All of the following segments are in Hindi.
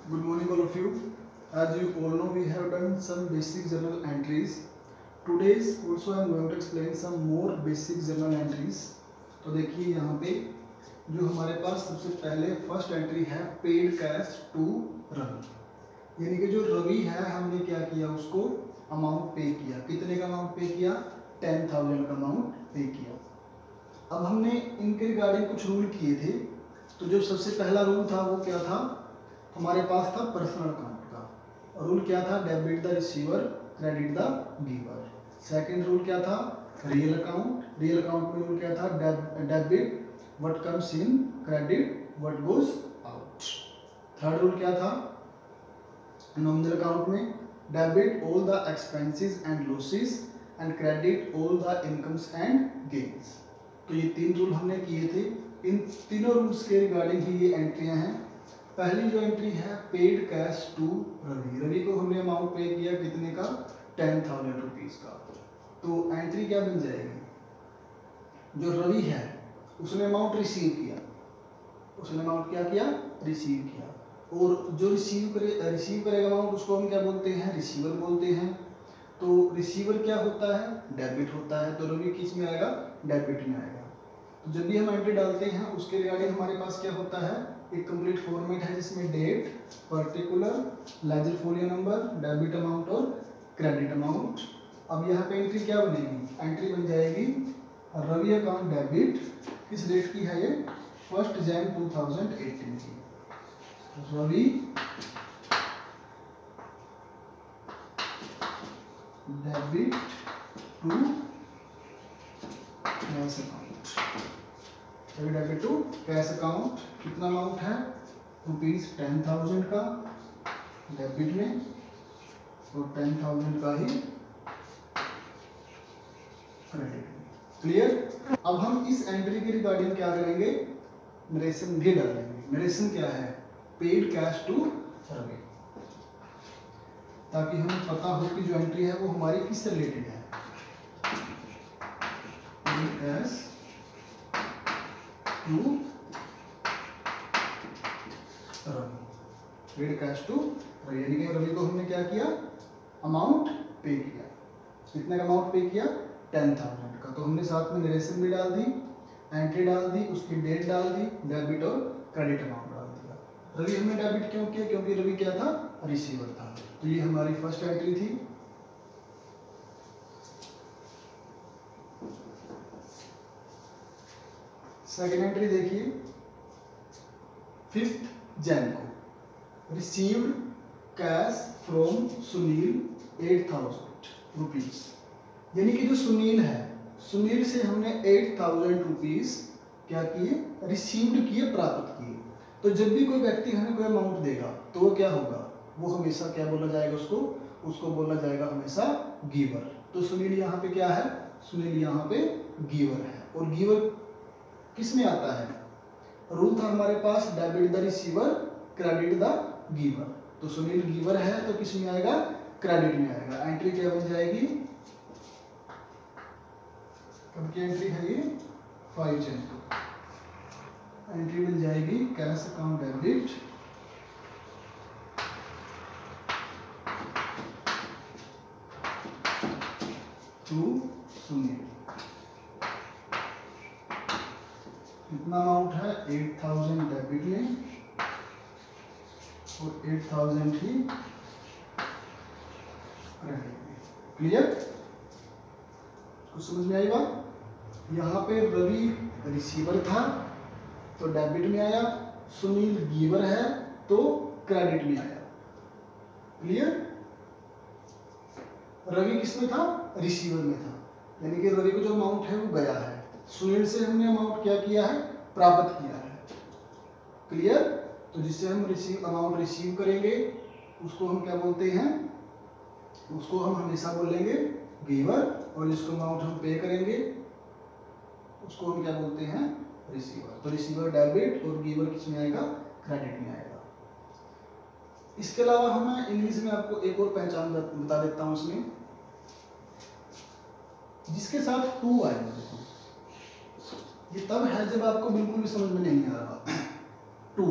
Good morning all of you. As you all know, we have done some basic journal entries. Today's also I am going to explain some more basic journal entries. तो देखिए यहाँ पे जो हमारे पास सबसे पहले फर्स्ट एंट्री है पेड कैश टू रवि, यानी कि जो रवि है हमने क्या किया, उसको अमाउंट पे किया। कितने का अमाउंट पे किया? 10,000 का अमाउंट पे किया। अब हमने इनके रिगार्डिंग कुछ रूल किए थे। तो जो सबसे पहला रूल था वो क्या था, हमारे पास था पर्सनल अकाउंट का। रूल क्या था? Debit the receiver, credit the giver. Second rule क्या था? Real account. रियल अकाउंट में रूल क्या था? Debit what comes in, credit what goes out. Third rule क्या था? नॉमिनल अकाउंट में debit all the expenses and losses and credit all the incomes and gains. तो ये तीन रूल हमने किए थे। इन तीनों रूल्स के रिगार्डिंग ही ये एंट्रियां हैं। पहली जो एंट्री है paid cash to Ravi, Ravi को हमने अमाउंट पे किया कितने का? 10,000 रुपीज का। तो एंट्री क्या बन जाएगी? जो रवि है उसने अमाउंट रिसीव किया, उसने अमाउंट क्या किया? रिसीव किया। और जो रिसीव करेगा अमाउंट, उसको हम क्या बोलते हैं? रिसीवर बोलते हैं। तो रिसीवर क्या होता है? डेबिट होता है। तो रवि किस में आएगा? डेबिट में आएगा। तो जब भी हम एंट्री डालते हैं उसके रिगार्डिंग हमारे पास क्या होता है? एक कंप्लीट फॉर्मेट है जिसमें date, particular, ledger folio number, debit amount और क्रेडिट अमाउंट। अब यहाँ पे एंट्री क्या बनेगी? एंट्री बन जाएगी रवि अकाउंट डेबिट। किस डेट की है ये? 1 जनवरी 2018 की। Ravi debit to cash account. Ravi debit to cash account. कितना अमाउंट है? ₹10,000 का डेबिट में और 10,000 का ही क्रेडिट में। क्लियर? अब हम इस एंट्री के रिगार्डिंग क्या करेंगे? नरेशन भी डालेंगे। नरेशन क्या है? पेड कैश टू रवि, ताकि हमें पता हो कि जो एंट्री है वो हमारी किससे रिलेटेड है। Paid cash to Ravi, paid cash to Ravi, यानी कि रवि को हमने क्या किया? अमाउंट पे किया। कितने का अमाउंट पे किया? 10,000 का। तो हमने साथ में नरेशन भी डाल दी, एंट्री डाल दी, उसकी डेट डाल दी, डेबिट और क्रेडिट अमाउंट डाल दिया। रवि हमने डेबिट क्यों किया? क्योंकि रवि क्या था? रिसीवर था। तो ये हमारी फर्स्ट एंट्री थी। सेकेंड एंट्री देखिए, 5 जनवरी को received cash from Sunil 8,000 rupees, यानी कि जो सुनील है, सुनील से हमने 8,000 रुपीज क्या किए? रिसीव्ड किए, प्राप्त किए। तो जब भी कोई व्यक्ति हमें कोई अमाउंट देगा तो वो क्या होगा? वो हमेशा क्या बोला जाएगा? उसको बोला जाएगा हमेशा गिवर। तो सुनील यहाँ पे क्या है? सुनील यहाँ पे गिवर है। और गिवर किस में आता है? रूल था हमारे पास debit the receiver, credit the giver. तो सुनील गिवर है तो किस में आएगा? क्रेडिट में आएगा। एंट्री क्या बन जाएगी? कब की एंट्री है ये? 5 जनवरी को। एंट्री मिल जाएगी cash account debit to Sunil. कितना अमाउंट है? 8,000 डेबिट में और 8,000 ही क्रेडिट में। क्लियर? कुछ समझ में आई बात? यहाँ पे रवि रिसीवर था तो डेबिट में आया, सुनील गिवर है तो क्रेडिट में आया। क्लियर? रवि किस में था? रिसीवर में था, यानी कि रवि को जो अमाउंट है वो गया है। सुनील से हमने अमाउंट क्या किया है? प्राप्त किया है। क्लियर? तो जिससे हम अमाउंट रिसीव करेंगे उसको हम क्या बोलते हैं? उसको हम हमेशा बोलेंगे गिवर, और जिसको अमाउंट हम पे करेंगे उसको हम क्या बोलते हैं? रिसीवर। तो रिसीवर डेबिट और गिवर किस में आएगा? क्रेडिट में आएगा। इसके अलावा हम इंग्लिश में आपको एक और पहचान बता देता हूं इसमें, जिसके साथ टू आएगा। ये तब है जब आपको बिल्कुल भी समझ में नहीं आ रहा। टू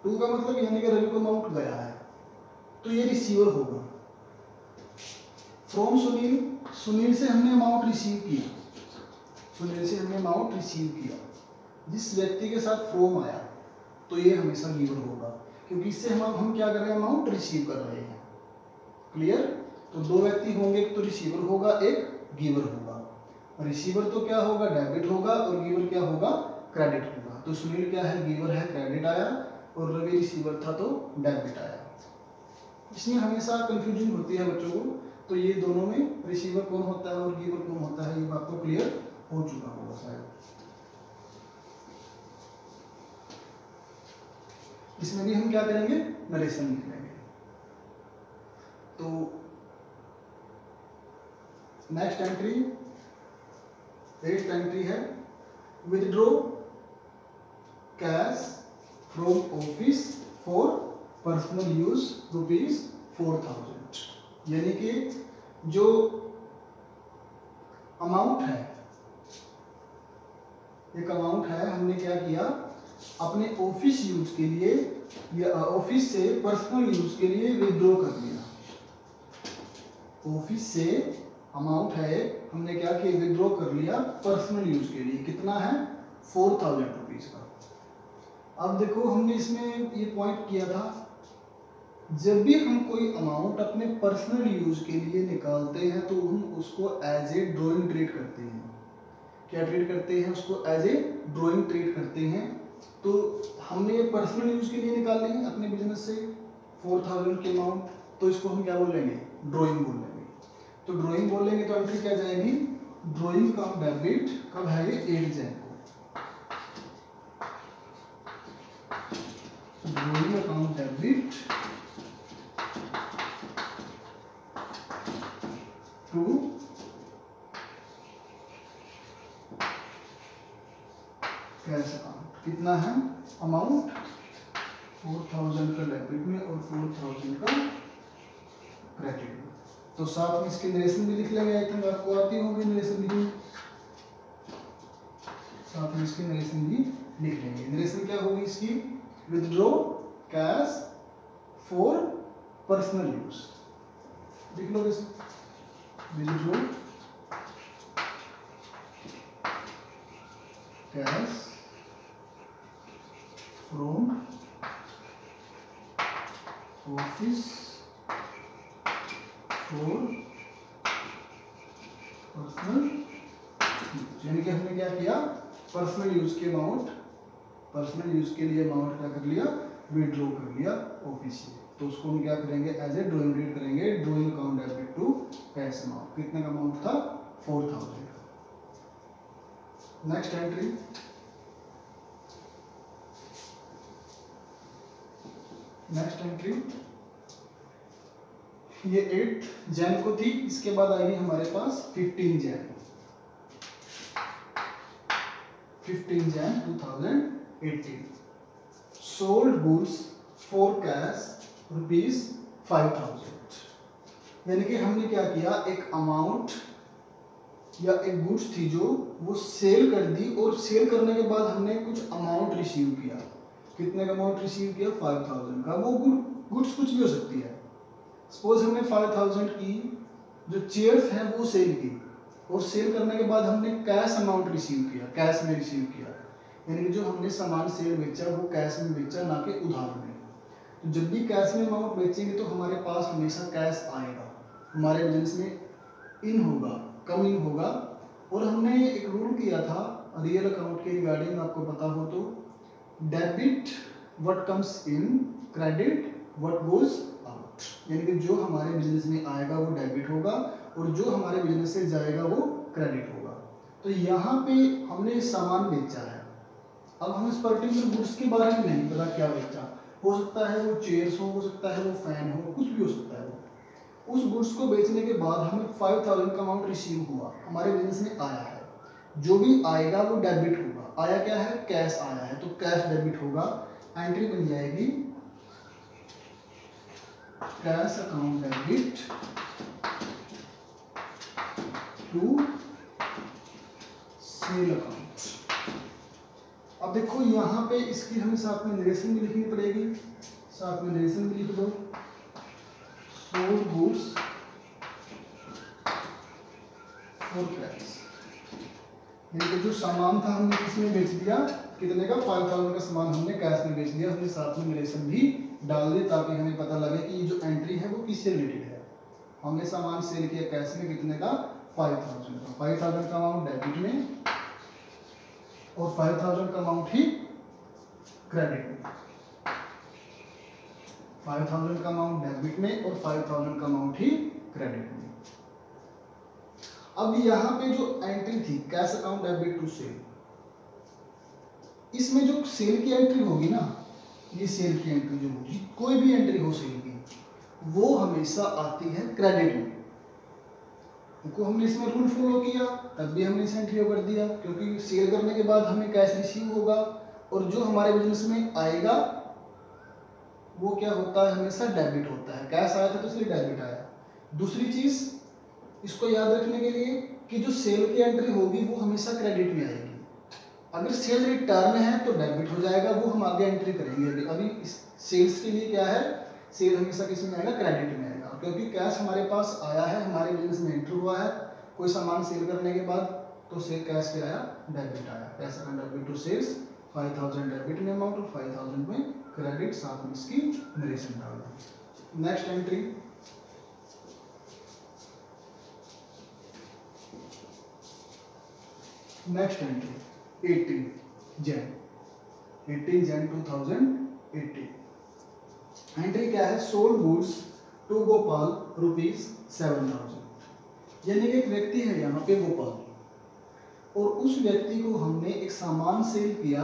टू का मतलब यानी कि रवि को अमाउंट गया है, तो ये रिसीवर होगा। फ्रॉम सुनील, सुनील से हमने अमाउंट रिसीव किया, सुनील से हमने अमाउंट रिसीव किया, जिस व्यक्ति के साथ फ्रॉम आया तो ये हमेशा गिवर होगा, क्योंकि इससे हम क्या कर रहे हैं, अमाउंट रिसीव कर रहे हैं। क्लियर? तो दो व्यक्ति होंगे, एक तो रिसीवर होगा, एक गिवर होगा। रिसीवर तो क्या होगा, डेबिट होगा, और गिवर क्या होगा, क्रेडिट होगा। तो सुनील क्या है, गिवर है, क्रेडिट आया, और रवि रिसीवर था तो डेबिट आया। इसमें हमेशा कंफ्यूजन होती है बच्चों को, तो ये दोनों में रिसीवर कौन होता है और गिवर कौन होता है, ये बात तो क्लियर हो चुका होगा शायद। इसमें भी हम क्या करेंगे, नरेशन लिख लेंगे। तो नेक्स्ट एंट्री, 8th एंट्री है, withdraw cash from office for personal use ₹4000। यानी कि जो अमाउंट है, एक अमाउंट है, हमने क्या किया, अपने ऑफिस यूज के लिए या ऑफिस से पर्सनल यूज के लिए विथड्रॉ कर लिया। ऑफिस से अमाउंट है, हमने क्या किया, विथड्रॉ कर लिया पर्सनल यूज के लिए। कितना है, ₹4000 का। अब देखो हमने इसमें ये पॉइंट किया था, जब भी हम कोई अमाउंट अपने पर्सनल यूज के लिए निकालते हैं तो हम उसको एज ए ड्राइंग ट्रीट करते हैं। क्या ट्रीट करते हैं, उसको एज ए ड्राइंग ट्रीट करते हैं। तो हमने ये पर्सनल यूज के लिए निकाल लेंगे अपने बिजनेस से 4000 की अमाउंट, तो इसको हम क्या बोलेंगे, ड्राइंग बोल लेंगे। तो ड्राइंग बोलेंगे तो एंट्री क्या जाएगी, ड्राइंग कम डेबिट, कब है ये, 8 जैन को। Drawing account debit to cash account. कितना है अमाउंट, 4000 का डेबिट में और 4000 का क्रेडिट में। तो साथ में इसकी नरेशन भी लिख लेंगे, आई थिंक आपको आती होगी नरेशन लिखनी, साथ में इसकी नरेशन भी लिख लेंगे। नरेशन क्या होगी इसकी, withdraw cash for personal use, लिख लो इसे, withdraw cash from office for personal, यानी कि हमने क्या किया, पर्सनल यूज के अमाउंट, पर्सनल यूज के लिए अमाउंट क्या कर लिया, विड्रॉ कर लिया ऑफिस से। तो उसको हम क्या करेंगे, एज ए ड्राइंग रीड करेंगे, drawing account debit to cash amount. कितने का अमाउंट था, 4000। नेक्स्ट एंट्री, नेक्स्ट एंट्री ये 8 जैन को थी, इसके बाद आएगी हमारे पास 15 Jain, 15 Jain 2018। Sold goods for cash ₹5000। यानी कि हमने क्या किया, एक अमाउंट या एक गुड्स थी जो वो सेल कर दी, और सेल करने के बाद हमने कुछ अमाउंट रिसीव किया। कितने का अमाउंट रिसीव किया, 5000 का। वो गुड्स कुछ भी हो सकती है। सपोज हमने 5000 की जो चेयर्स हैं वो सेल की, और सेल करने के बाद हमने कैश अमाउंट रिसीव किया, कैश में रिसीव किया। यानी कि जो हमने सामान सेल बेचा वो कैश में बेचा, ना कि उधार में। तो जब भी कैश में अमाउंट बेचेंगे तो हमारे पास हमेशा कैश आएगा, हमारे बिजनेस में इन होगा, कम इन होगा। और हमने एक रूल किया था रियल अकाउंट के रिगार्डिंग, आपको पता हो तो, debit what comes in, credit what goes out. यानी कि जो हमारे बिजनेस में आएगा वो डेबिट होगा, और जो हमारे बिजनेस से जाएगा वो क्रेडिट होगा। तो यहाँ पे हमने सामान बेचा है, अब हम इस पर्टिकुलर गुड्स के बारे में नहीं पता क्या बेचा। हो सकता है वो चेयर्स हो सकता है वो फैन हो, कुछ भी हो सकता है वो। उस गुड्स को बेचने के बाद हमें 5000 का अमाउंट रिसीव हुआ, हमारे बिजनेस में आया है। जो भी आएगा वो डेबिट होगा। आया क्या है, कैश आया है, तो कैश डेबिट होगा। एंट्री बन जाएगी cash account debit to sale account. अब देखो यहाँ पे इसकी हमें साथ में नरेशन भी लिखनी पड़ेगी, साथ में नरेशन भी लिख दो। सोल्ड गुड्स फॉर कैश, यानी कि जो सामान था हमने किसमें बेच दिया, कितने का, 5000 का सामान हमने कैश में बेच दिया। हमने साथ में नरेशन भी डाल दिया ताकि हमें पता लगे कि ये जो एंट्री है वो किससे रिलेटेड है। हमने सामान सेल किया कैश में कितने का, 5000 का। 5000 का अमाउंट डेबिट में और 5000 का अमाउंट ही क्रेडिट में। 5000 का अमाउंट डेबिट में और 5000 का अमाउंट ही क्रेडिट में। अब यहाँ पे जो एंट्री थी cash account debit to sale, इसमें जो सेल की एंट्री होगी ना, ये सेल की एंट्री जो होगी, कोई भी एंट्री हो सेल की, वो हमेशा आती है क्रेडिट में। देखो हमने इसमें रूल फॉलो किया तब भी हमने इस एंट्री को कर दिया, क्योंकि सेल करने के बाद हमें कैश रिसीव होगा और जो हमारे बिजनेस में आएगा वो क्या होता है, हमेशा डेबिट होता है। कैश आया था तो इसलिए डेबिट आया। दूसरी चीज इसको याद रखने के लिए कि जो सेल की एंट्री होगी वो हमेशा क्रेडिट में आएगी। अगर सेल रिटर्न है तो डेबिट हो जाएगा, वो हम आगे एंट्री करेंगे। अभी इस सेल्स के लिए क्या है, सेल हमेशा किस में आएगा, क्रेडिट में आएगा, क्योंकि कैश हमारे पास आया है, हमारे बिजनेस में एंट्री हुआ है। कोई सामान सेल करने के बाद तो सेल कैश पे आया, डेबिट आया। Cash account debit to sales, 5000 debit में अमाउंट और 5000 में क्रेडिट, साथ में इसकी नरेशन डाल दें। नेक्स्ट एंट्री, नेक्स्ट एंट्री 18 जन 2018। एंट्री क्या है, सोल्ड गुड्स टू गोपाल ₹7000। यानी कि एक व्यक्ति है यहाँ पे गोपाल, और उस व्यक्ति को हमने एक सामान सेल किया,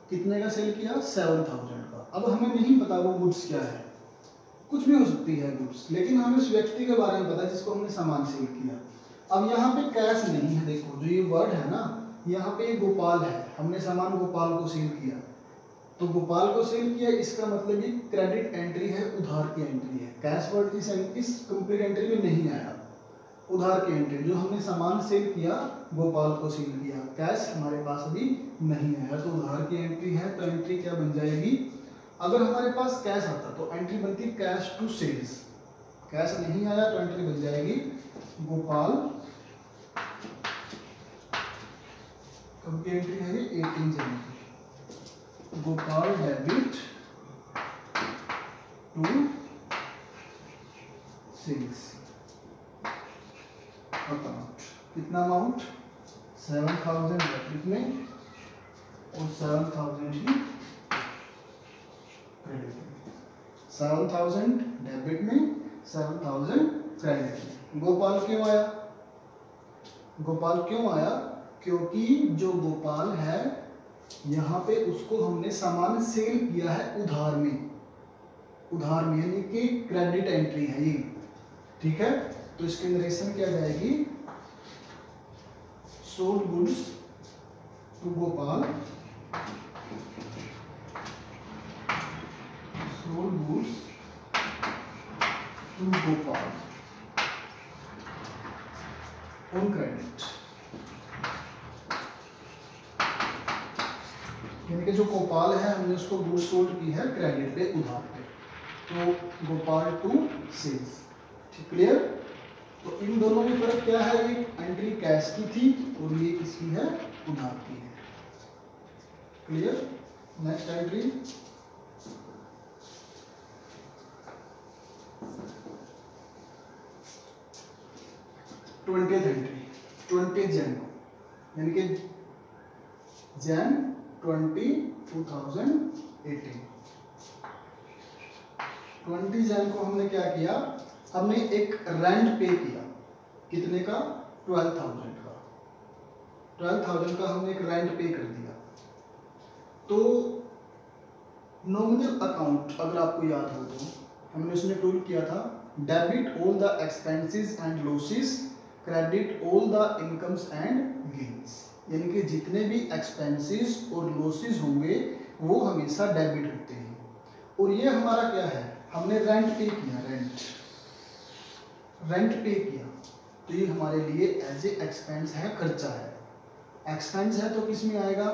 कितने का सेल किया, 7000 का। अब हमें नहीं पता वो गुड्स क्या है, कुछ भी हो सकती है गुड्स, लेकिन हमें उस व्यक्ति के बारे में पता है जिसको हमने सामान सेल किया। अब यहाँ पे कैश नहीं है, देखो जो ये वर्ड है ना, यहाँ पे गोपाल है, हमने सामान गोपाल को सेल किया, तो गोपाल को सेल किया, इसका मतलब ये क्रेडिट एंट्री है, उधार की एंट्री है। कैश वर्ड इस कंप्लीट एंट्री में नहीं आया, उधार की एंट्री, जो हमने सामान सेल किया गोपाल को सेल किया, कैश हमारे पास अभी नहीं आया, तो उधार की एंट्री है। तो एंट्री क्या बन जाएगी, अगर हमारे पास कैश आता तो एंट्री बनती कैश टू सेल्स, कैश नहीं आया तो एंट्री बन जाएगी गोपाल, कब की एंट्री है ये, 18 जनवरी, Gopal debit to sales account. कितना अमाउंट, 7000 डेबिट में और 7000 ही क्रेडिट में। 7000 डेबिट में, 7000 क्रेडिट में। गोपाल क्यों आया, गोपाल क्यों आया, क्योंकि जो गोपाल है यहाँ पे उसको हमने सामान सेल किया है उधार में, उधार में यानी कि क्रेडिट एंट्री है ये, ठीक है। तो इसकी नरेशन क्या जाएगी, sold goods to Gopal, sold goods to Gopal on credit, यानी कि जो गोपाल है हमने उसको गुड्स सोल्ड की है क्रेडिट पे, उधार पे, तो गोपाल टू सेल्स, ठीक, क्लियर। तो इन दोनों में फर्क क्या है, ये एंट्री कैश की थी और ये किसकी है, उधार की है, clear. Next entry, twenty entry, 20 जन, यानी कि जन 2018। 20 जन को हमने क्या किया, हमने एक रेंट पे किया, कितने का, 12,000 का, 12,000 का हमने एक रेंट पे कर दिया। तो नॉमिनल अकाउंट अगर आपको याद हो तो हमने उसमें टूल किया था, debit all the expenses and losses, credit all the incomes and gains, यानी कि जितने भी एक्सपेंसेस और लॉसेस होंगे वो हमेशा डेबिट होते हैं। और ये हमारा क्या है, हमने रेंट पे किया, रेंट पे किया, तो ये हमारे लिए एज ए एक्सपेंस है, खर्चा है। एक्सपेंस है तो किस में आएगा,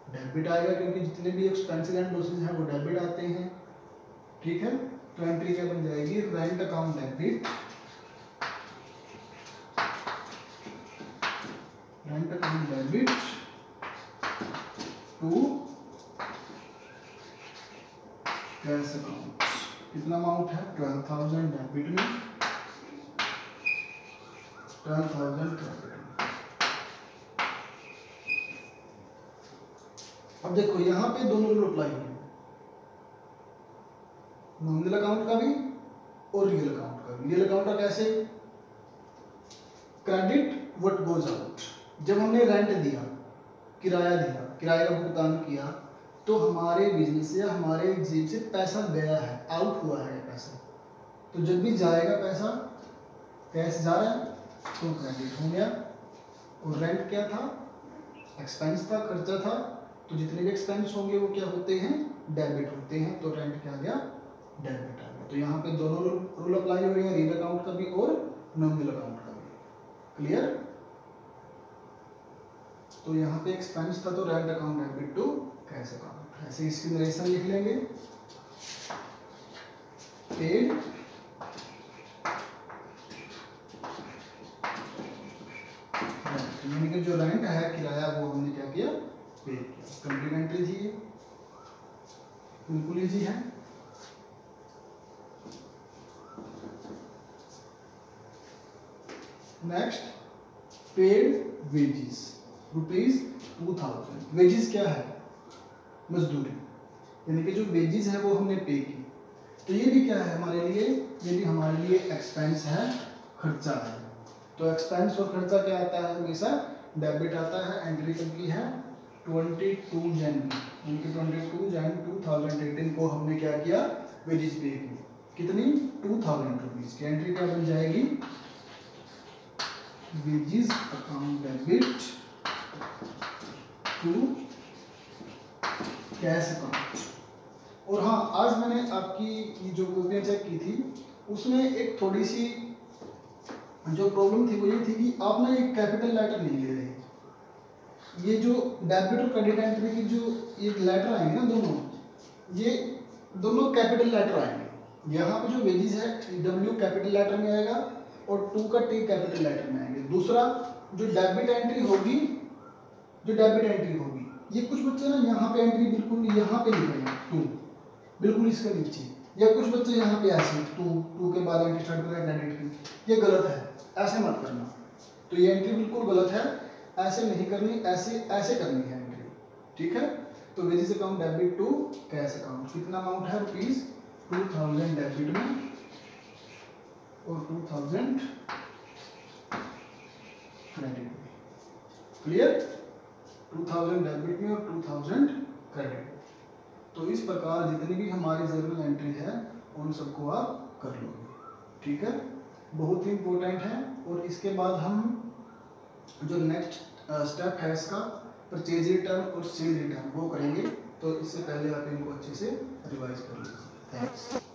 डेबिट आएगा, क्योंकि जितने भी एक्सपेंसेस एंड लॉसेस हैं वो डेबिट आते हैं। ठीक है, तो एंट्री क्या बन जाएगी, rent account debit, rent account debit to cash account. कितना अमाउंट है, 12,000 डेबिट में, 12,000 क्रेडिट में। अब देखो यहाँ पे दोनों रूल अप्लाई होंगे, नॉमिनल अकाउंट का भी और रियल अकाउंट का भी। रियल अकाउंट का कैसे, क्रेडिट व्हाट गोज आउट, जब हमने रेंट दिया, किराया दिया, किराए का भुगतान किया, तो हमारे बिजनेस से या हमारे जेब से पैसा गया है, आउट हुआ है पैसा, तो जब भी जाएगा पैसा, कैश जा रहा है तो क्रेडिट हो गया। और रेंट क्या था, एक्सपेंस था, खर्चा था, तो जितने भी एक्सपेंस होंगे वो क्या होते हैं, डेबिट होते हैं, तो रेंट क्या आ गया, डेबिट आ गया। तो यहाँ पे दोनों रूल अप्लाई हो रहे हैं, रियल अकाउंट का भी और नॉमिनल अकाउंट का भी। क्लियर। तो यहाँ पे एक्सपेंस था तो rent account debit to cash account. ऐसे इसकी नरेशन लिख लेंगे, पेड यानी कि जो रेंट है, किराया, वो हमने क्या किया, पे किया। कंप्लीमेंट्री थी ये, बिल्कुल इजी है। Next, paid wages ₹2000। वेजेस क्या है, मजदूरी, यानी कि जो वेजेस है वो हमने पे की। तो ये भी क्या है हमारे लिए, ये भी हमारे लिए एक्सपेंस है, खर्चा है। तो एक्सपेंस और खर्चा क्या आता है, हमेशा डेबिट आता है। एंट्री कब की है, 22 जनवरी, उनकी 22 जन 2018 को हमने क्या किया, वेजेस पे की। कितनी, 2000 रुपीज की। एंट्री क्या बन जाएगी, wages account debit to cash account. और हाँ, आज मैंने आपकी जो कॉपियाँ चेक की थी, उसमें एक थोड़ी सी जो प्रॉब्लम थी वो ये थी कि आप ना एक कैपिटल लेटर नहीं ले रहे। ये जो डेबिट और क्रेडिट एंट्री की जो ये लेटर आएंगे ना, ये दोनों कैपिटल लेटर आएंगे। यहाँ पे जो वेजेस है, W कैपिटल लेटर में आएगा और 2 का T कैपिटल लेटर में आएंगे। दूसरा, जो डेबिट एंट्री होगी, ये कुछ बच्चे ना यहाँ पे एंट्री बिल्कुल यहाँ पे लिखेंगे 2, बिल्कुल इसके नीचे, या कुछ बच्चे यहाँ पे ऐसे 2 के बाद एंट्री स्टार्ट करें क्रेडिट की। ये गलत है, ऐसे मत करना। तो ये एंट्री बिल्कुल गलत है, ऐसे नहीं करनी, ऐसे करनी है एंट्री। ठीक है, तो wages account debit to cash account. कितना अमाउंट है, ₹2000 डेबिट में और 2000 क्रेडिट में। क्लियर, 2000 डेबिट में और 2000 क्रेडिट में। तो इस प्रकार जितनी भी हमारी जर्नल एंट्री है उन सबको आप कर लोगे। ठीक है, बहुत ही इम्पोर्टेंट है। और इसके बाद हम जो नेक्स्ट स्टेप है इसका, परचेज रिटर्न और सेल रिटर्न, वो करेंगे। तो इससे पहले आप इनको अच्छे से रिवाइज कर लीजिए। थैंक्स।